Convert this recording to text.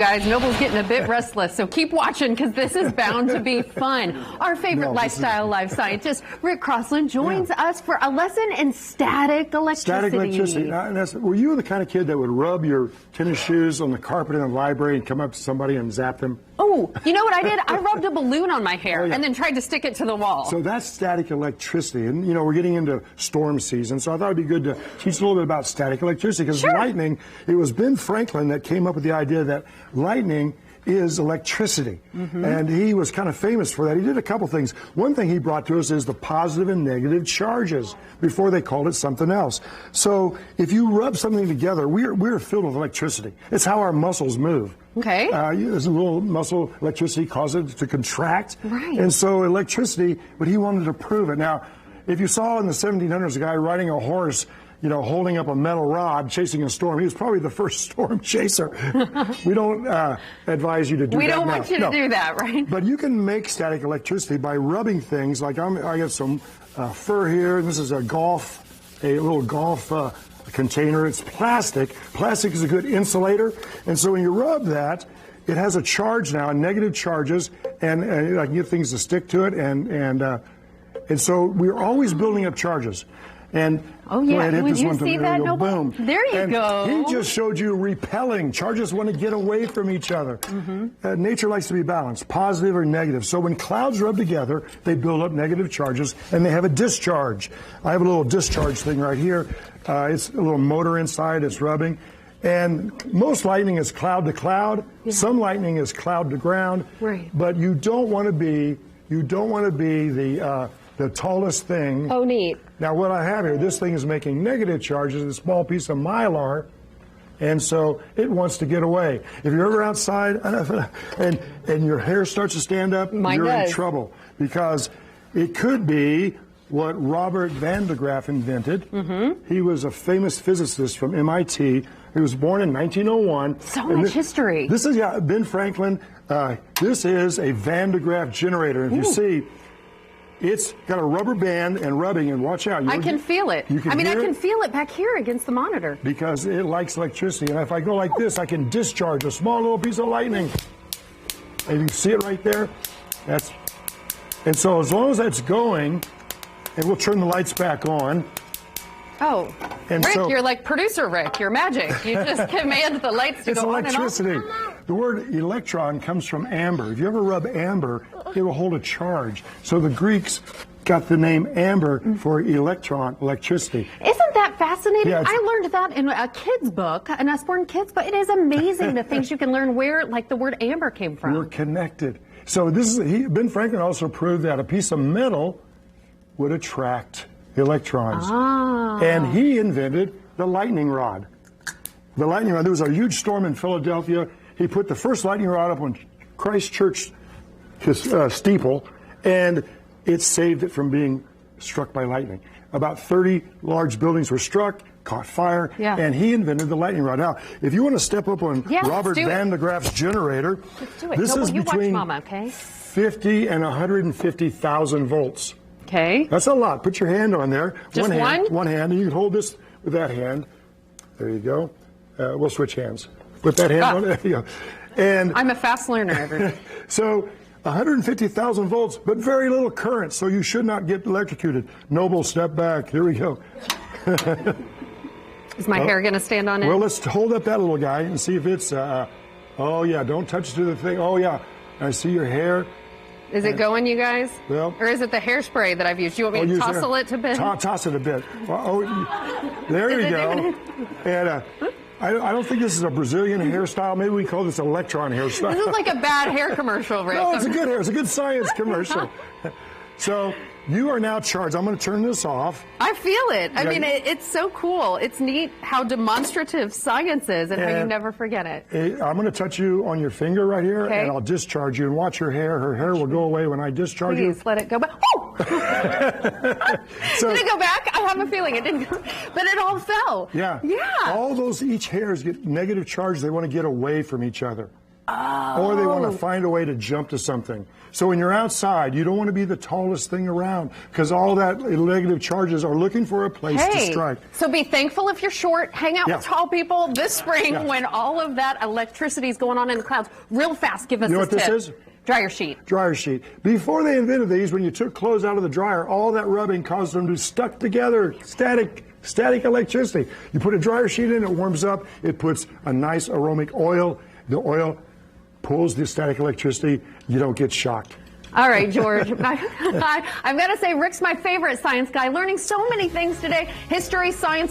Guys, Noble's getting a bit restless, so keep watching because this is bound to be fun. Our favorite lifestyle life scientist, Rick Crossland, joins us for a lesson in static electricity. Static electricity. Were you the kind of kid that would rub your tennis shoes on the carpet in the library and come up to somebody and zap them? Oh, you know what I did? I rubbed a balloon on my hair and then tried to stick it to the wall. So that's static electricity. And, you know, we're getting into storm season, so I thought it'd be good to teach a little bit about static electricity because lightning, it was Ben Franklin that came up with the idea that lightning is electricity. And he was kind of famous for that. He did a couple things. One thing he brought to us is the positive and negative charges before they called it something else. So if you rub something together, we're filled with electricity. It's how our muscles move. Okay. There's a little muscle electricity causes it to contract. Right. And so electricity, but he wanted to prove it. Now, if you saw in the 1700s a guy riding a horse, you know, holding up a metal rod, chasing a storm. He was probably the first storm chaser. We don't advise you to do that. We don't want you to do that, right? But you can make static electricity by rubbing things. Like I got some fur here. This is a little golf container. It's plastic. Plastic is a good insulator. And so when you rub that, it has a charge now, negative charges, and I can get things to stick to it. And so we're always building up charges. And oh yeah, ahead, would you see that? There you go. Boom. There you go. He just showed you repelling. Charges want to get away from each other. Nature likes to be balanced, positive or negative. So when clouds rub together, they build up negative charges, and they have a discharge. I have a little discharge thing right here. It's a little motor inside. It's rubbing. And most lightning is cloud to cloud. Yeah. Some lightning is cloud to ground. Right. But you don't want to be the tallest thing. Oh, neat. Now, what I have here, this thing is making negative charges, a small piece of mylar, and so it wants to get away. If you're ever outside and your hair starts to stand up, you're in trouble because it could be what Robert Van de Graaff invented. He was a famous physicist from MIT. He was born in 1901. So much history. This is Ben Franklin. This is a Van de Graaff generator. If you see, it's got a rubber band and rubbing, and watch out. I can feel it. I can feel it back here against the monitor. Because it likes electricity. And if I go like this, I can discharge a small little piece of lightning. And you see it right there? And so as long as that's going, and we'll turn the lights back on. Oh, and Rick, you're like producer Rick. You're magic. You just command the lights to go on and off. It's electricity. The word electron comes from amber. If you ever rub amber, it will hold a charge. So the Greeks got the name amber for electricity. Isn't that fascinating? Yeah, I learned that in a kid's book, an Usborne Kids book. It is amazing the things you can learn where, like the word amber came from. We're connected. So Ben Franklin also proved that a piece of metal would attract electrons. And he invented the lightning rod. The lightning rod, there was a huge storm in Philadelphia. He put the first lightning rod up on Christ Church steeple, and it saved it from being struck by lightning. About 30 large buildings were struck, caught fire, and he invented the lightning rod. Now, if you want to step up on Robert Van de Graaff's generator, this is between 50 and 150,000 volts. Okay. That's a lot. Put your hand on there. Just One hand. And you can hold this with that hand. There you go. We'll switch hands. Put that hand on there. Yeah. And I'm a fast learner, everybody. So 150,000 volts, but very little current, so you should not get electrocuted. Noble, step back. Here we go. Is my hair going to stand on it? Well, let's hold up that little guy and see if it's... oh, yeah. Don't touch the thing. Oh, yeah. I see your hair. Is it going, you guys? Well, or is it the hairspray that I've used? Do you want me to tousle it a bit? Toss it a bit. There you go. And I don't think this is a Brazilian hairstyle. Maybe we call this electron hairstyle. This is like a bad hair commercial, Rick. No, it's a good hair. It's a good science commercial. So you are now charged. I'm going to turn this off. I feel it. I mean, it's so cool. It's neat how demonstrative science is and how you never forget it. I'm going to touch you on your finger right here, and I'll discharge you. And watch her hair. Her hair will go away when I discharge you. Please let it go back. Oh! Did it go back? I have a feeling it didn't go. But it all fell. Yeah. Yeah. All those, each hairs get negative charge. They want to get away from each other. or they want to find a way to jump to something. So when you're outside, you don't want to be the tallest thing around because all that negative charges are looking for a place to strike. So be thankful if you're short. Hang out with tall people this spring when all of that electricity is going on in the clouds. Real fast, give us you know this what tip. this is? Dryer sheet. Dryer sheet. Before they invented these, when you took clothes out of the dryer, all that rubbing caused them to stuck together. Static electricity. You put a dryer sheet in, it warms up, it puts a nice aromatic oil. The oil pulls the static electricity. You don't get shocked. All right, George. I've got to say, Rick's my favorite science guy, learning so many things today. History, science.